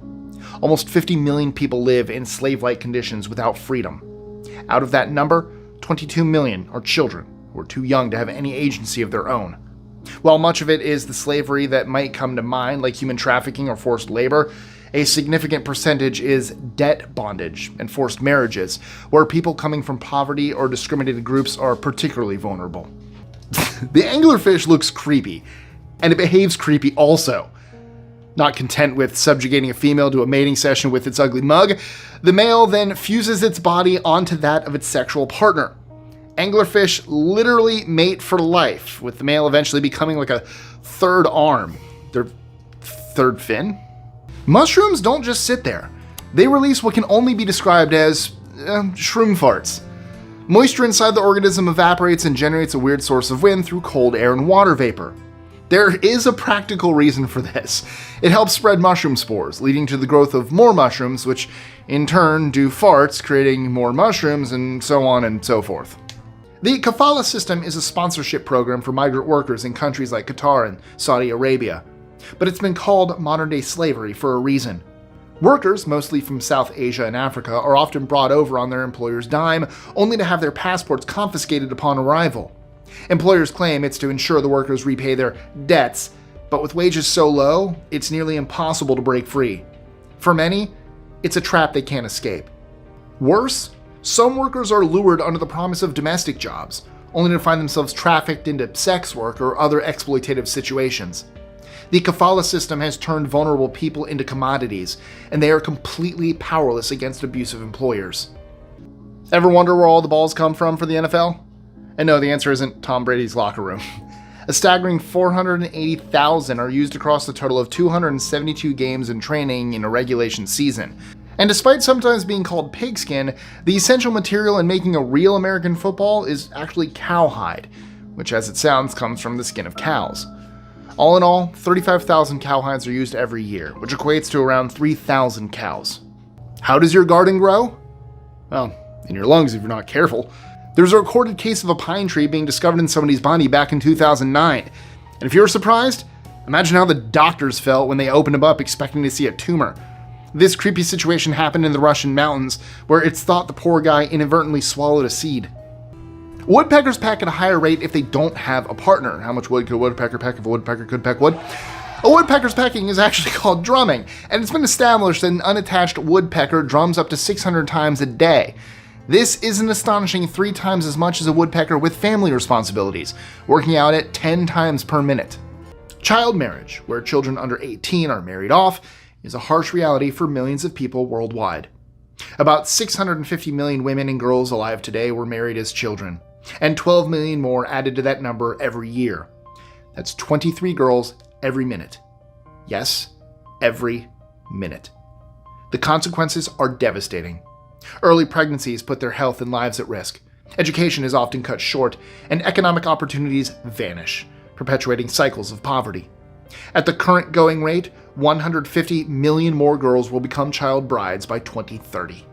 Almost 50 million people live in slave-like conditions without freedom. Out of that number, 22 million are children who are too young to have any agency of their own. While much of it is the slavery that might come to mind, like human trafficking or forced labor, a significant percentage is debt bondage and forced marriages, where people coming from poverty or discriminated groups are particularly vulnerable. The anglerfish looks creepy, and it behaves creepy also. Not content with subjugating a female to a mating session with its ugly mug, the male then fuses its body onto that of its sexual partner. Anglerfish literally mate for life, with the male eventually becoming like a third arm. Their third fin? Mushrooms don't just sit there. They release what can only be described as shroom farts. Moisture inside the organism evaporates and generates a weird source of wind through cold air and water vapor. There is a practical reason for this. It helps spread mushroom spores, leading to the growth of more mushrooms, which in turn do farts, creating more mushrooms, and so on and so forth. The kafala system is a sponsorship program for migrant workers in countries like Qatar and Saudi Arabia. But it's been called modern-day slavery for a reason. Workers, mostly from South Asia and Africa, are often brought over on their employer's dime, only to have their passports confiscated upon arrival. Employers claim it's to ensure the workers repay their debts, but with wages so low, it's nearly impossible to break free. For many, it's a trap they can't escape. Worse, some workers are lured under the promise of domestic jobs, only to find themselves trafficked into sex work or other exploitative situations. The kafala system has turned vulnerable people into commodities, and they are completely powerless against abusive employers. Ever wonder where all the balls come from for the NFL? And no, the answer isn't Tom Brady's locker room. A staggering 480,000 are used across the total of 272 games and training in a regulation season. And despite sometimes being called pigskin, the essential material in making a real American football is actually cowhide, which as it sounds comes from the skin of cows. All in all, 35,000 cowhides are used every year, which equates to around 3,000 cows. How does your garden grow? Well, in your lungs if you're not careful. There's a recorded case of a pine tree being discovered in somebody's body back in 2009. And if you were surprised, imagine how the doctors felt when they opened him up expecting to see a tumor. This creepy situation happened in the Russian mountains, where it's thought the poor guy inadvertently swallowed a seed. Woodpeckers peck at a higher rate if they don't have a partner. How much wood could a woodpecker peck if a woodpecker could peck wood? A woodpecker's pecking is actually called drumming, and it's been established that an unattached woodpecker drums up to 600 times a day. This is an astonishing 3 times as much as a woodpecker with family responsibilities, working out at 10 times per minute. Child marriage, where children under 18 are married off, is a harsh reality for millions of people worldwide. About 650 million women and girls alive today were married as children, and 12 million more added to that number every year. That's 23 girls every minute. Yes, every minute. The consequences are devastating. Early pregnancies put their health and lives at risk. Education is often cut short, and economic opportunities vanish, perpetuating cycles of poverty. At the current going rate, 150 million more girls will become child brides by 2030.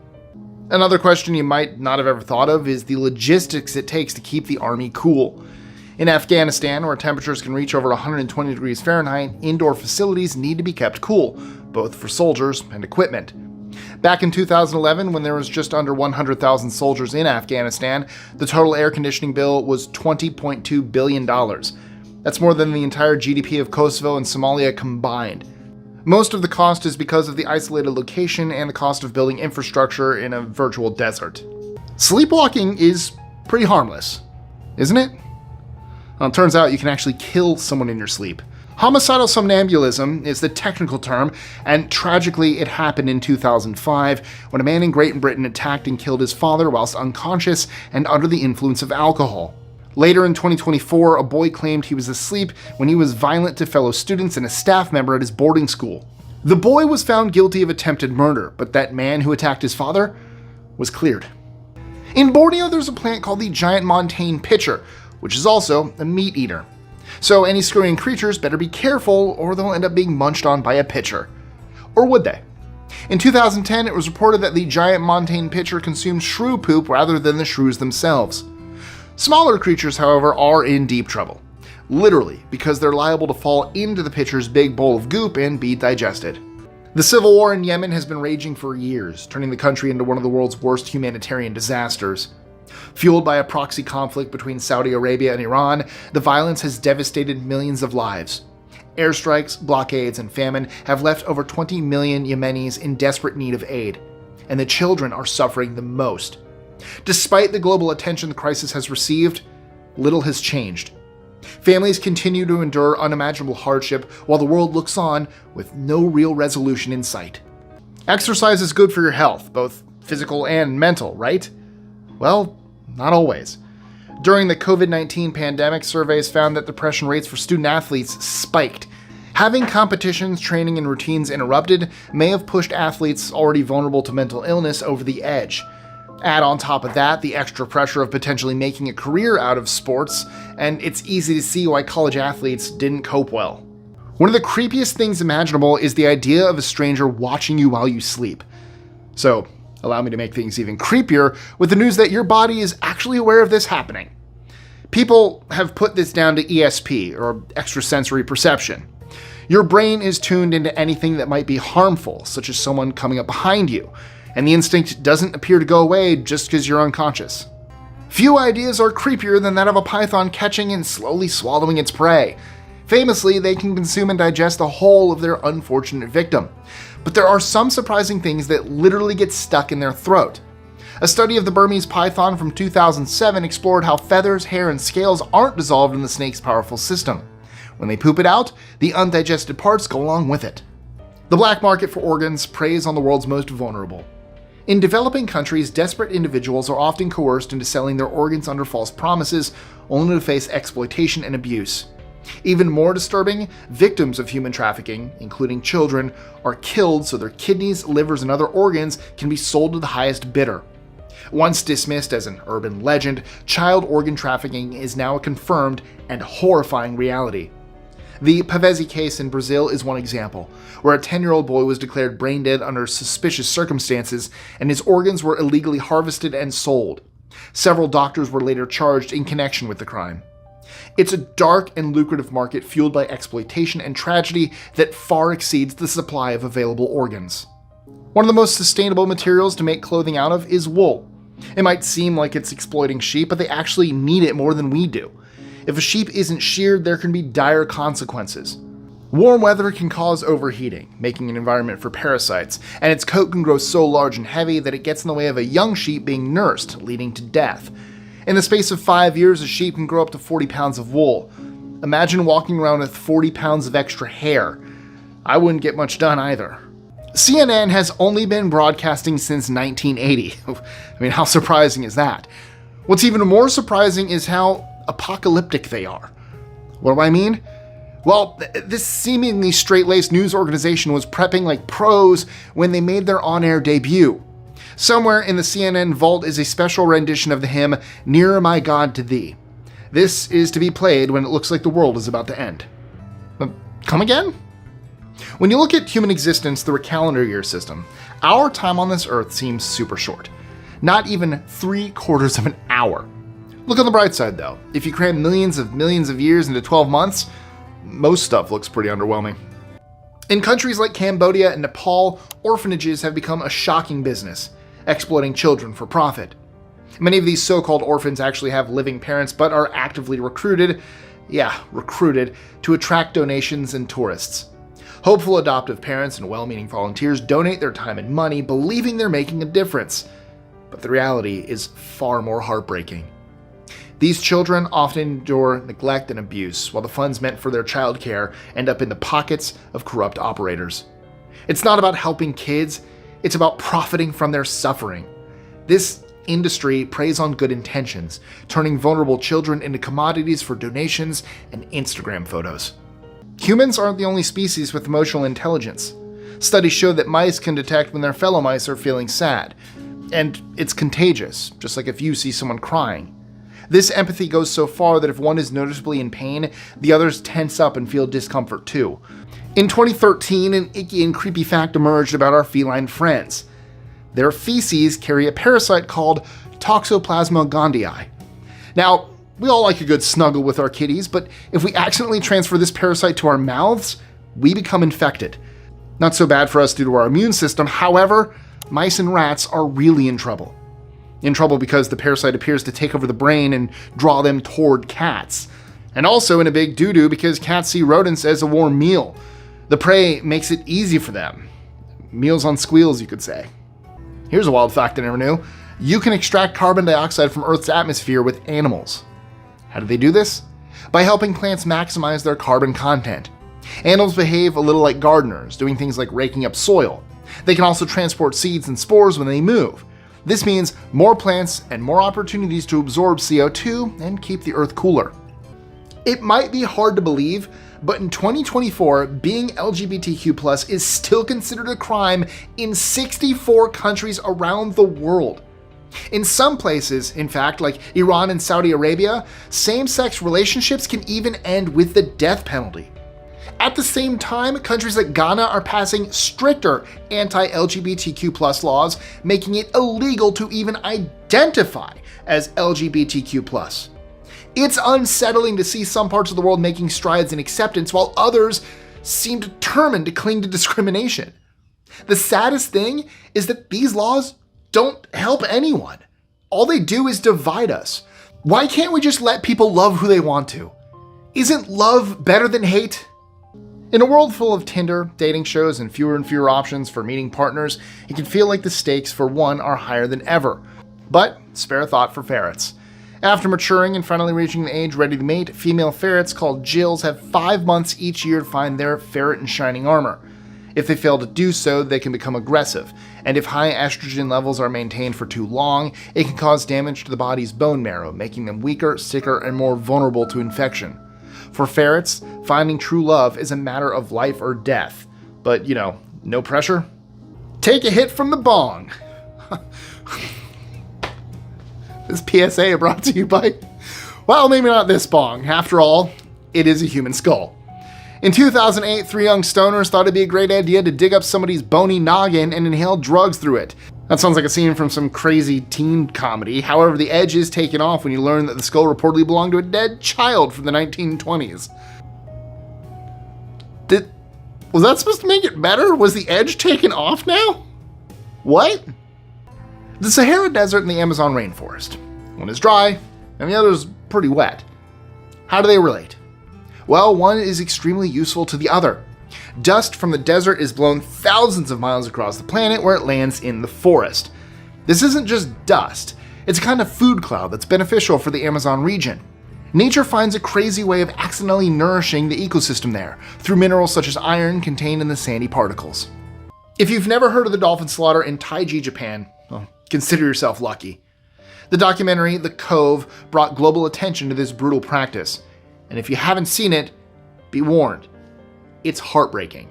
Another question you might not have ever thought of is the logistics it takes to keep the army cool. In Afghanistan, where temperatures can reach over 120 degrees Fahrenheit, indoor facilities need to be kept cool, both for soldiers and equipment. Back in 2011, when there was just under 100,000 soldiers in Afghanistan, the total air conditioning bill was $20.2 billion. That's more than the entire GDP of Kosovo and Somalia combined. Most of the cost is because of the isolated location and the cost of building infrastructure in a virtual desert. Sleepwalking is pretty harmless, isn't it? Well, it turns out you can actually kill someone in your sleep. Homicidal somnambulism is the technical term, and tragically it happened in 2005 when a man in Great Britain attacked and killed his father whilst unconscious and under the influence of alcohol. Later in 2024, a boy claimed he was asleep when he was violent to fellow students and a staff member at his boarding school. The boy was found guilty of attempted murder, but that man who attacked his father was cleared. In Borneo, there's a plant called the giant montane pitcher, which is also a meat eater. So any scurrying creatures better be careful or they'll end up being munched on by a pitcher. Or would they? In 2010, it was reported that the giant montane pitcher consumed shrew poop rather than the shrews themselves. Smaller creatures, however, are in deep trouble. Literally, because they're liable to fall into the pitcher's big bowl of goop and be digested. The civil war in Yemen has been raging for years, turning the country into one of the world's worst humanitarian disasters. Fueled by a proxy conflict between Saudi Arabia and Iran, the violence has devastated millions of lives. Airstrikes, blockades, and famine have left over 20 million Yemenis in desperate need of aid, and the children are suffering the most. Despite the global attention the crisis has received, little has changed. Families continue to endure unimaginable hardship while the world looks on with no real resolution in sight. Exercise is good for your health, both physical and mental, right? Well, not always. During the COVID-19 pandemic, surveys found that depression rates for student athletes spiked. Having competitions, training, and routines interrupted may have pushed athletes already vulnerable to mental illness over the edge. Add on top of that the extra pressure of potentially making a career out of sports, and it's easy to see why college athletes didn't cope well. One of the creepiest things imaginable is the idea of a stranger watching you while you sleep. So, allow me to make things even creepier with the news that your body is actually aware of this happening. People have put this down to ESP, or extrasensory perception. Your brain is tuned into anything that might be harmful, such as someone coming up behind you, and the instinct doesn't appear to go away just because you're unconscious. Few ideas are creepier than that of a python catching and slowly swallowing its prey. Famously, they can consume and digest the whole of their unfortunate victim. But there are some surprising things that literally get stuck in their throat. A study of the Burmese python from 2007 explored how feathers, hair, and scales aren't dissolved in the snake's powerful system. When they poop it out, the undigested parts go along with it. The black market for organs preys on the world's most vulnerable. In developing countries, desperate individuals are often coerced into selling their organs under false promises, only to face exploitation and abuse. Even more disturbing, victims of human trafficking, including children, are killed so their kidneys, livers, and other organs can be sold to the highest bidder. Once dismissed as an urban legend, child organ trafficking is now a confirmed and horrifying reality. The Pavesi case in Brazil is one example, where a 10-year-old boy was declared brain dead under suspicious circumstances, and his organs were illegally harvested and sold. Several doctors were later charged in connection with the crime. It's a dark and lucrative market fueled by exploitation and tragedy that far exceeds the supply of available organs. One of the most sustainable materials to make clothing out of is wool. It might seem like it's exploiting sheep, but they actually need it more than we do. If a sheep isn't sheared, there can be dire consequences. Warm weather can cause overheating, making an environment for parasites, and its coat can grow so large and heavy that it gets in the way of a young sheep being nursed, leading to death. In the space of 5 years, a sheep can grow up to 40 pounds of wool. Imagine walking around with 40 pounds of extra hair. I wouldn't get much done either. CNN has only been broadcasting since 1980. I mean, how surprising is that? What's even more surprising is how apocalyptic they are. What do I mean? Well, this seemingly straight-laced news organization was prepping like pros when they made their on-air debut. Somewhere in the CNN vault is a special rendition of the hymn, "Nearer My God to Thee." This is to be played when it looks like the world is about to end. Come again? When you look at human existence through a calendar year system, our time on this earth seems super short. Not even 3/4 of an hour. Look on the bright side though. If you cram millions of years into 12 months, most stuff looks pretty underwhelming. In countries like Cambodia and Nepal, orphanages have become a shocking business, exploiting children for profit. Many of these so-called orphans actually have living parents, but are actively recruited to attract donations and tourists. Hopeful adoptive parents and well-meaning volunteers donate their time and money, believing they're making a difference. But the reality is far more heartbreaking. These children often endure neglect and abuse, while the funds meant for their childcare end up in the pockets of corrupt operators. It's not about helping kids, it's about profiting from their suffering. This industry preys on good intentions, turning vulnerable children into commodities for donations and Instagram photos. Humans aren't the only species with emotional intelligence. Studies show that mice can detect when their fellow mice are feeling sad, and it's contagious, just like if you see someone crying. This empathy goes so far that if one is noticeably in pain, the others tense up and feel discomfort too. In 2013, an icky and creepy fact emerged about our feline friends. Their feces carry a parasite called Toxoplasma gondii. Now, we all like a good snuggle with our kitties, but if we accidentally transfer this parasite to our mouths, we become infected. Not so bad for us due to our immune system, however, mice and rats are really in trouble. In trouble because the parasite appears to take over the brain and draw them toward cats. And also in a big doo-doo because cats see rodents as a warm meal. The prey makes it easy for them. Meals on squeals, you could say. Here's a wild fact I never knew. You can extract carbon dioxide from Earth's atmosphere with animals. How do they do this? By helping plants maximize their carbon content. Animals behave a little like gardeners, doing things like raking up soil. They can also transport seeds and spores when they move. This means more plants and more opportunities to absorb CO2 and keep the Earth cooler. It might be hard to believe, but in 2024, being LGBTQ+ is still considered a crime in 64 countries around the world. In some places, in fact, like Iran and Saudi Arabia, same-sex relationships can even end with the death penalty. At the same time, countries like Ghana are passing stricter anti-LGBTQ+ laws, making it illegal to even identify as LGBTQ+. It's unsettling to see some parts of the world making strides in acceptance while others seem determined to cling to discrimination. The saddest thing is that these laws don't help anyone. All they do is divide us. Why can't we just let people love who they want to? Isn't love better than hate? In a world full of Tinder, dating shows, and fewer options for meeting partners, it can feel like the stakes for one are higher than ever. But spare thought for ferrets. After maturing and finally reaching the age ready to mate, female ferrets called Jills have 5 months each year to find their ferret in shining armor. If they fail to do so, they can become aggressive, and if high estrogen levels are maintained for too long, it can cause damage to the body's bone marrow, making them weaker, sicker, and more vulnerable to infection. For ferrets, finding true love is a matter of life or death. But, no pressure. Take a hit from the bong. This PSA brought to you by, well, maybe not this bong. After all, it is a human skull. In 2008, 3 young stoners thought it'd be a great idea to dig up somebody's bony noggin and inhale drugs through it. That sounds like a scene from some crazy teen comedy. However, the edge is taken off when you learn that the skull reportedly belonged to a dead child from the 1920s. Was that supposed to make it better? Was the edge taken off now? What? The Sahara Desert and the Amazon rainforest. One is dry, and the other is pretty wet. How do they relate? Well, one is extremely useful to the other. Dust from the desert is blown thousands of miles across the planet where it lands in the forest. This isn't just dust, it's a kind of food cloud that's beneficial for the Amazon region. Nature finds a crazy way of accidentally nourishing the ecosystem there, through minerals such as iron contained in the sandy particles. If you've never heard of the dolphin slaughter in Taiji, Japan, well, consider yourself lucky. The documentary The Cove brought global attention to this brutal practice. And if you haven't seen it, be warned. It's heartbreaking.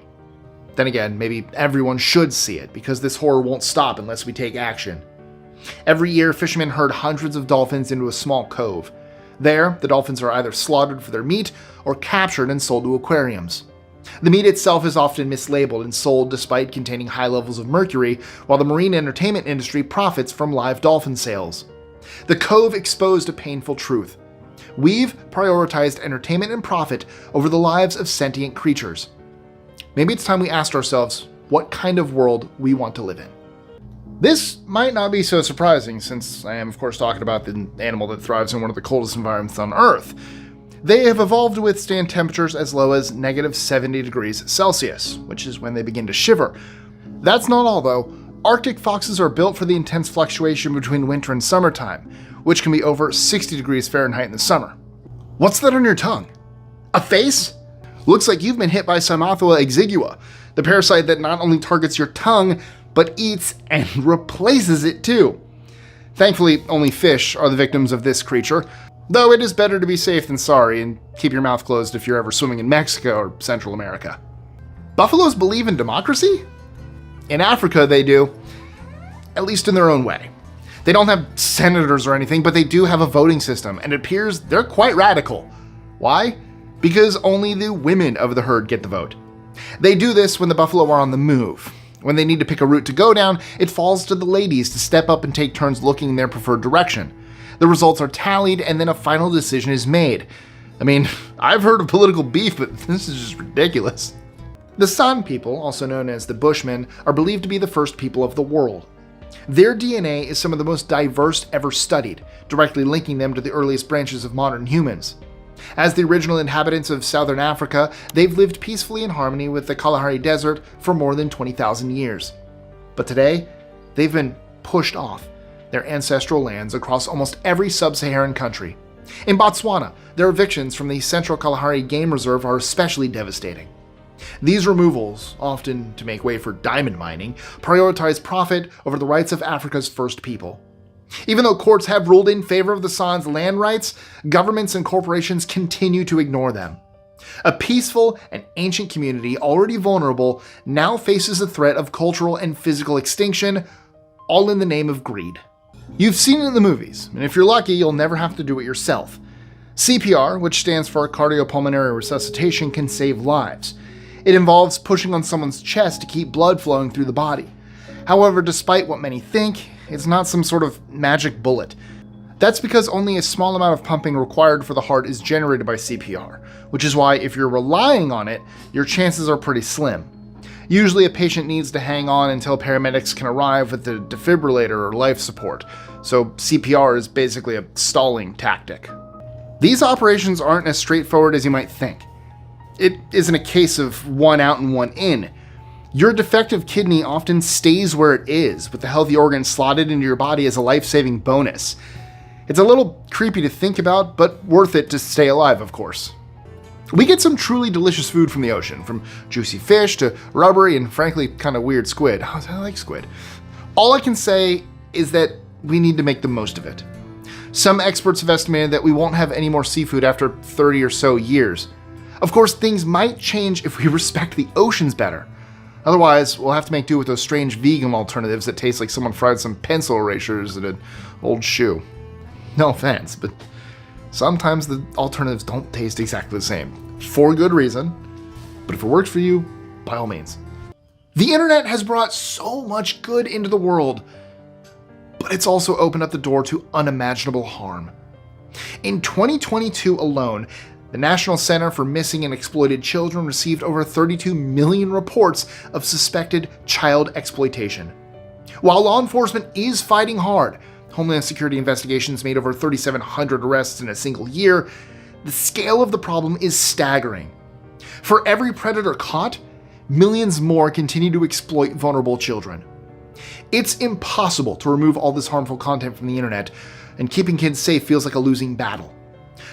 Then again, maybe everyone should see it, because this horror won't stop unless we take action. Every year, fishermen herd hundreds of dolphins into a small cove. There, the dolphins are either slaughtered for their meat or captured and sold to aquariums. The meat itself is often mislabeled and sold despite containing high levels of mercury, while the marine entertainment industry profits from live dolphin sales. The Cove exposed a painful truth. We've prioritized entertainment and profit over the lives of sentient creatures. Maybe it's time we asked ourselves what kind of world we want to live in. This might not be so surprising, since I am, of course, talking about the animal that thrives in one of the coldest environments on Earth. They have evolved to withstand temperatures as low as -70 degrees Celsius, which is when they begin to shiver. That's not all, though. Arctic foxes are built for the intense fluctuation between winter and summertime, which can be over 60 degrees Fahrenheit in the summer. What's that on your tongue? A face? Looks like you've been hit by Cymothila exigua, the parasite that not only targets your tongue, but eats and replaces it too. Thankfully, only fish are the victims of this creature, though it is better to be safe than sorry, and keep your mouth closed if you're ever swimming in Mexico or Central America. Buffaloes believe in democracy? In Africa, they do, at least in their own way. They don't have senators or anything, but they do have a voting system, and it appears they're quite radical. Why? Because only the women of the herd get the vote. They do this when the buffalo are on the move. When they need to pick a route to go down, it falls to the ladies to step up and take turns looking in their preferred direction. The results are tallied, and then a final decision is made. I mean, I've heard of political beef, but this is just ridiculous. The San people, also known as the Bushmen, are believed to be the first people of the world. Their DNA is some of the most diverse ever studied, directly linking them to the earliest branches of modern humans. As the original inhabitants of southern Africa, they've lived peacefully in harmony with the Kalahari Desert for more than 20,000 years. But today, they've been pushed off their ancestral lands across almost every sub-Saharan country. In Botswana, their evictions from the Central Kalahari Game Reserve are especially devastating. These removals, often to make way for diamond mining, prioritize profit over the rights of Africa's first people. Even though courts have ruled in favor of the San's land rights, governments and corporations continue to ignore them. A peaceful and ancient community, already vulnerable, now faces the threat of cultural and physical extinction, all in the name of greed. You've seen it in the movies, and if you're lucky, you'll never have to do it yourself. CPR, which stands for cardiopulmonary resuscitation, can save lives. It involves pushing on someone's chest to keep blood flowing through the body. However, despite what many think, it's not some sort of magic bullet. That's because only a small amount of pumping required for the heart is generated by CPR, which is why if you're relying on it, your chances are pretty slim. Usually a patient needs to hang on until paramedics can arrive with the defibrillator or life support, so CPR is basically a stalling tactic. These operations aren't as straightforward as you might think. It isn't a case of one out and one in. Your defective kidney often stays where it is, with the healthy organ slotted into your body as a life-saving bonus. It's a little creepy to think about, but worth it to stay alive, of course. We get some truly delicious food from the ocean, from juicy fish to rubbery and frankly kind of weird squid. I like squid. All I can say is that we need to make the most of it. Some experts have estimated that we won't have any more seafood after 30 or so years. Of course, things might change if we respect the oceans better. Otherwise, we'll have to make do with those strange vegan alternatives that taste like someone fried some pencil erasers in an old shoe. No offense, but sometimes the alternatives don't taste exactly the same. For good reason, but if it works for you, by all means. The internet has brought so much good into the world, but it's also opened up the door to unimaginable harm. In 2022 alone, the National Center for Missing and Exploited Children received over 32 million reports of suspected child exploitation. While law enforcement is fighting hard, Homeland Security investigations made over 3,700 arrests in a single year, the scale of the problem is staggering. For every predator caught, millions more continue to exploit vulnerable children. It's impossible to remove all this harmful content from the internet, and keeping kids safe feels like a losing battle.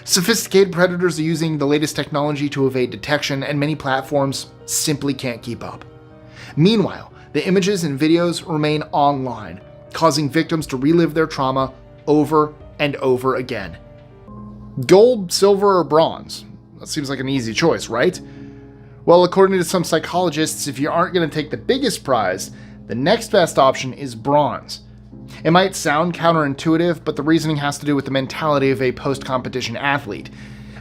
Sophisticated predators are using the latest technology to evade detection, and many platforms simply can't keep up. Meanwhile, the images and videos remain online, causing victims to relive their trauma over and over again. Gold, silver, or bronze? That seems like an easy choice, right? Well, according to some psychologists, if you aren't going to take the biggest prize, the next best option is bronze. It might sound counterintuitive, but the reasoning has to do with the mentality of a post-competition athlete.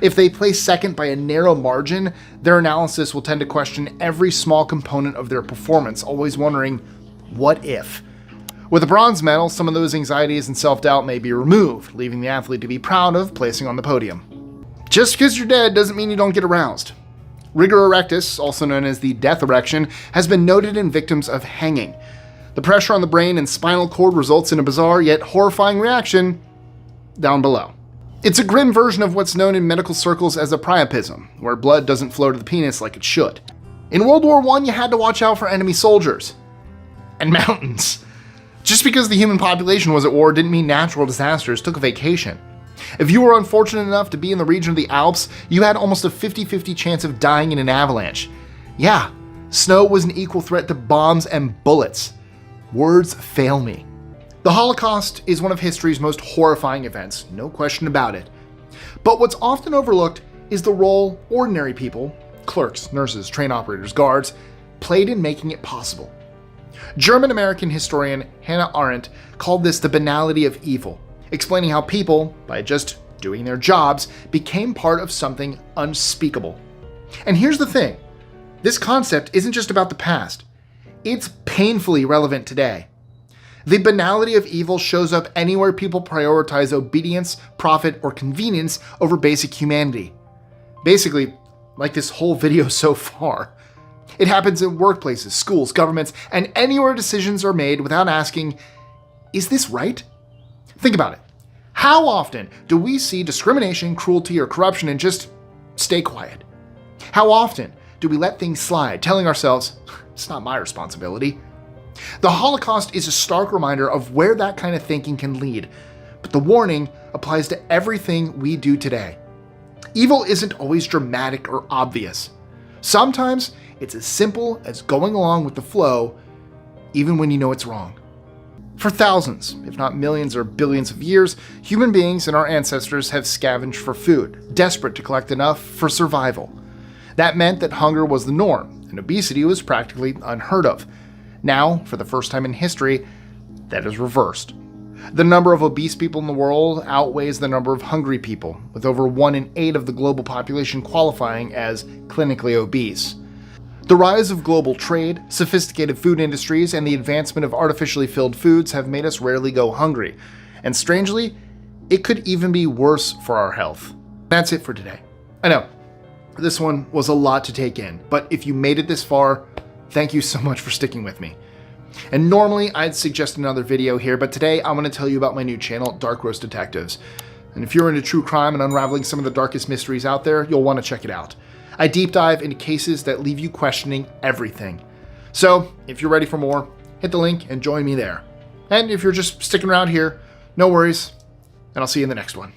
If they place second by a narrow margin, their analysis will tend to question every small component of their performance, always wondering, what if? With a bronze medal, some of those anxieties and self-doubt may be removed, leaving the athlete to be proud of placing on the podium. Just because you're dead doesn't mean you don't get aroused. Rigor erectus, also known as the death erection, has been noted in victims of hanging. The pressure on the brain and spinal cord results in a bizarre yet horrifying reaction down below. It's a grim version of what's known in medical circles as a priapism, where blood doesn't flow to the penis like it should. In World War I, you had to watch out for enemy soldiers. And mountains. Just because the human population was at war didn't mean natural disasters took a vacation. If you were unfortunate enough to be in the region of the Alps, you had almost a 50-50 chance of dying in an avalanche. Yeah, snow was an equal threat to bombs and bullets. Words fail me. The Holocaust is one of history's most horrifying events, no question about it. But what's often overlooked is the role ordinary people, clerks, nurses, train operators, guards, played in making it possible. German-American historian Hannah Arendt called this the banality of evil, explaining how people, by just doing their jobs, became part of something unspeakable. And here's the thing. This concept isn't just about the past. It's painfully relevant today. The banality of evil shows up anywhere people prioritize obedience, profit, or convenience over basic humanity. Basically, like this whole video so far. It happens in workplaces, schools, governments, and anywhere decisions are made without asking, is this right? Think about it. How often do we see discrimination, cruelty, or corruption and just stay quiet? How often do we let things slide, telling ourselves, it's not my responsibility? The Holocaust is a stark reminder of where that kind of thinking can lead, but the warning applies to everything we do today. Evil isn't always dramatic or obvious. Sometimes it's as simple as going along with the flow, even when you know it's wrong. For thousands, if not millions or billions of years, human beings and our ancestors have scavenged for food, desperate to collect enough for survival. That meant that hunger was the norm, and obesity was practically unheard of. Now, for the first time in history, that is reversed. The number of obese people in the world outweighs the number of hungry people, with over 1 in 8 of the global population qualifying as clinically obese. The rise of global trade, sophisticated food industries, and the advancement of artificially filled foods have made us rarely go hungry. And strangely, it could even be worse for our health. That's it for today. I know, this one was a lot to take in, but if you made it this far, thank you so much for sticking with me. And normally I'd suggest another video here, but today I'm going to tell you about my new channel, Dark Roast Detectives. And if you're into true crime and unraveling some of the darkest mysteries out there, you'll want to check it out. I deep dive into cases that leave you questioning everything. So if you're ready for more, hit the link and join me there. And if you're just sticking around here, no worries, and I'll see you in the next one.